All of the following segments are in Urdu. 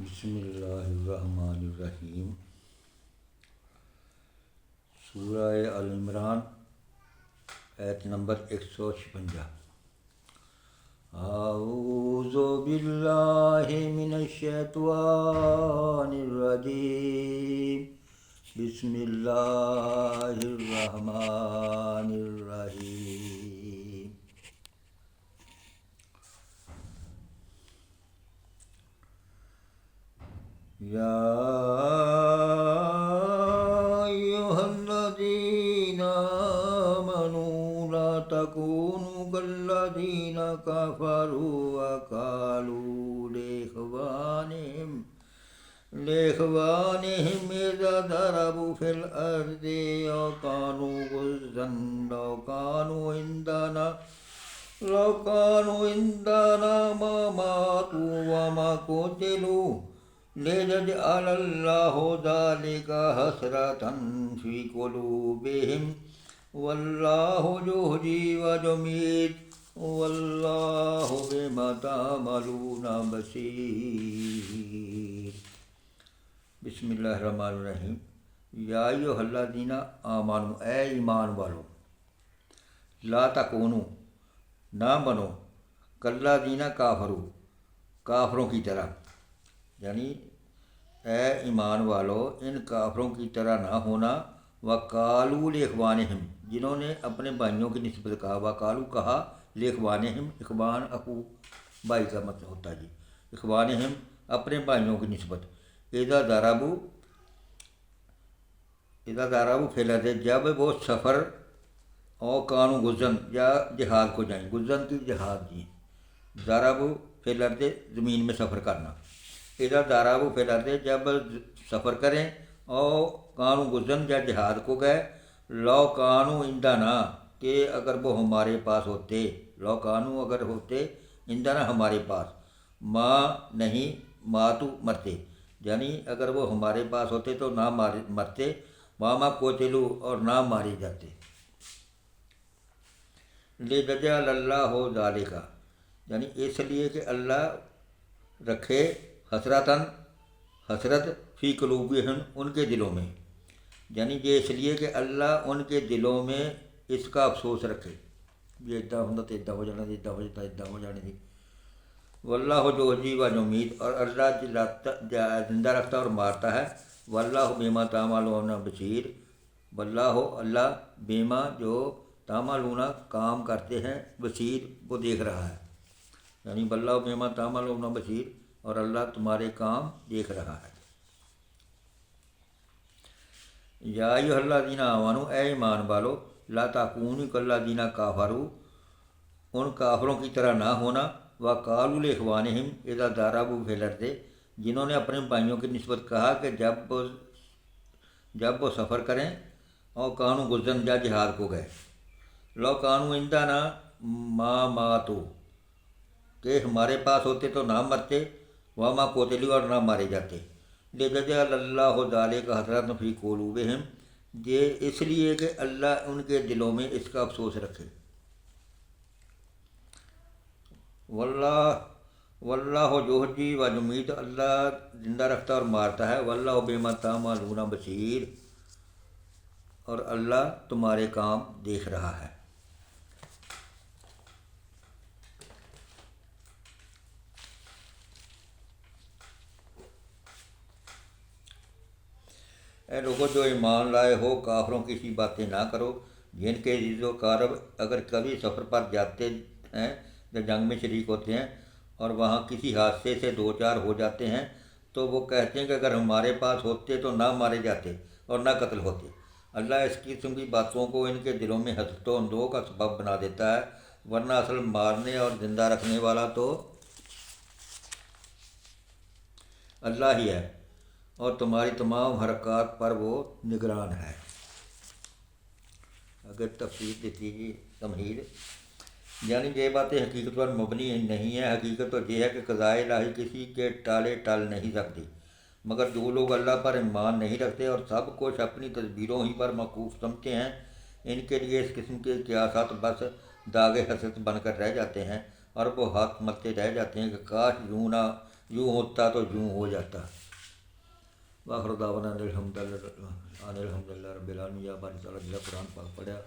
بسم اللہ الرحمن الرحیم۔ سورہ ال عمران آیت نمبر 156۔ اعوذ باللہ من الشیطان الرجیم، بسم اللہ الرحمن الرحیم۔ یا ایھا الذین آمنوا لا تکونوا کالذین کفروا وقالوا لإخوانهم إذا ضربوا في الأرض وكانوا غزا لو كانوا عندنا ما ماتوا وما قتلوا ليجعل الله ذلك حسرة في قلوبهم والله يحيي ويميت والله بما تعملون بصير۔ بسم اللہ الرحمن الرحیم۔ یا ایھا الذین آمنوا، اے ایمان والو، لا تکونوا، نہ بنو، کالذین کافروا، کافروں کی طرح، یعنی اے ایمان والو ان کافروں کی طرح نہ ہونا۔ وقالوا لاخوانہم، جنہوں نے اپنے بھائیوں کی نسبت کہا، وقالوا کہا، لاخوانہم، اخوان اخو بھائی کا مطلب ہوتا ہے جی، اخوانہم اپنے بھائیوں کی نسبت، اذا ضربوا فی الارض، جب وہ سفر، او کانوا غزن یا جہاد کو جائیں، غزن کی جہاد جی، ضربوا فی الارض زمین میں سفر کرنا، اذا ضربوا فی الارض جب سفر کریں، او کانوا غزن یا جہاد کو گئے، لو کانوا عندنا کہ اگر وہ ہمارے پاس ہوتے، لو کانوا اگر ہوتے، عندنا ہمارے پاس، ماں نہیں ماتو مرتے، یعنی اگر وہ ہمارے پاس ہوتے تو نہ مرتے، واما قتلوا اور نہ مارے جاتے، لیجعل اللہ ذالک، یعنی اس لیے کہ اللہ رکھے حسرت فی قلوبہم ان کے دلوں میں، یعنی یہ اس لیے کہ اللہ ان کے دلوں میں اس کا افسوس رکھے، یہ ادا ہوں تو ادا ہو جانا تھی، ادا ہو جاتا ادا ہو جانی تھی۔ واللہ یحیی و یمیت، اور اللہ زندہ رکھتا اور مارتا ہے، واللہ بما تعملون بصیر، واللہ اللہ بما جو تعملون کام کرتے ہیں، بصیر وہ دیکھ رہا ہے، یعنی واللہ بما تعملون بصیر، اور اللہ تمہارے کام دیکھ رہا ہے۔ یا ایھا الذین آمنوا، اے ایمان والو، لا تکونوا کالذین کفروا، ان کافروں کی طرح نہ ہونا، وقالوا لاخوانہم اذا ضربوا فی الارض، جنہوں نے اپنے بھائیوں کی نسبت کہا کہ جب وہ سفر کریں، او کانوا غزن یا جہاد کو گئے، لو کانوا عندنا ما ماتوا کہ ہمارے پاس ہوتے تو نہ مرتے، وما قتلوا اور نہ مارے جاتے، لیجعل اللہ ذالک حسرۃ فی قلوبہم، یہ اس لیے کہ اللہ ان کے دلوں میں اس کا افسوس رکھے۔ واللہ یحیی و یمیت، اللہ زندہ رکھتا اور مارتا ہے، واللہ بما تعملون بصیر، اور اللہ تمہارے کام دیکھ رہا ہے۔ اے لوگو جو ایمان لائے ہو، کافروں کی سی باتیں نہ کرو، جن کے عزیز و قارب اگر کبھی سفر پر جاتے ہیں یا جنگ میں شریک ہوتے ہیں اور وہاں کسی حادثے سے دو چار ہو جاتے ہیں، تو وہ کہتے ہیں کہ اگر ہمارے پاس ہوتے تو نہ مارے جاتے اور نہ قتل ہوتے۔ اللہ اس قسم کی باتوں کو ان کے دلوں میں حسرت و اندوہ کا سبب بنا دیتا ہے، ورنہ اصل مارنے اور زندہ رکھنے والا تو اللہ ہی ہے، اور تمہاری تمام حرکات پر وہ نگران ہے۔ اگر تفسیر دیتی جی تمہید، یعنی یہ باتیں حقیقت پر مبنی نہیں ہیں، حقیقت تو یہ ہے کہ قضائے الہی کسی کے ٹالے ٹل نہیں سکتی، مگر جو لوگ اللہ پر ایمان نہیں رکھتے اور سب کچھ اپنی تدبیروں ہی پر موقوف سمجھتے ہیں، ان کے لیے اس قسم کے قیاسات بس داغ حسرت بن کر رہ جاتے ہیں، اور وہ ہاتھ ملتے رہ جاتے ہیں کہ کاش یوں ہوتا تو یوں ہو جاتا۔ واخر دعوانا الحمدللہ رب العالمین۔ یا باری تعالیٰ جڑا قرآن پاک پڑھیا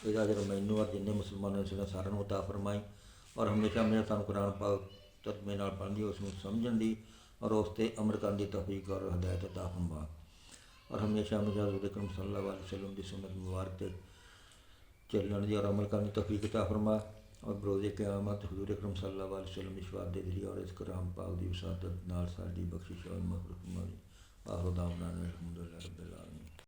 یہ اجر مینوں اور جن مسلمانوں نے سارے عطا فرمائی، اور ہمیشہ ہمیشہ سانوں قرآن پاک ترجمے نال پڑھن دی، اس نوں سمجھن دی اور اس تے عمل کرن دی توفیق اور ہدایت عطا فرما، اور ہمیشہ ہمیشہ حضور اکرم صلی اللہ علیہ وسلم دی سنت مبارک تے چلن دی اور عمل کرن دی توفیق عطا فرما، اور بروز قیامت حضور اکرم صلی اللہ علیہ وسلم دی شفاعت دے ذریعے اور اس قرآن پاک دی وسعت نال ساڈی بخشش اور مغفرت فرما۔ آخر دعوانا الحمدللہ رب العالمین۔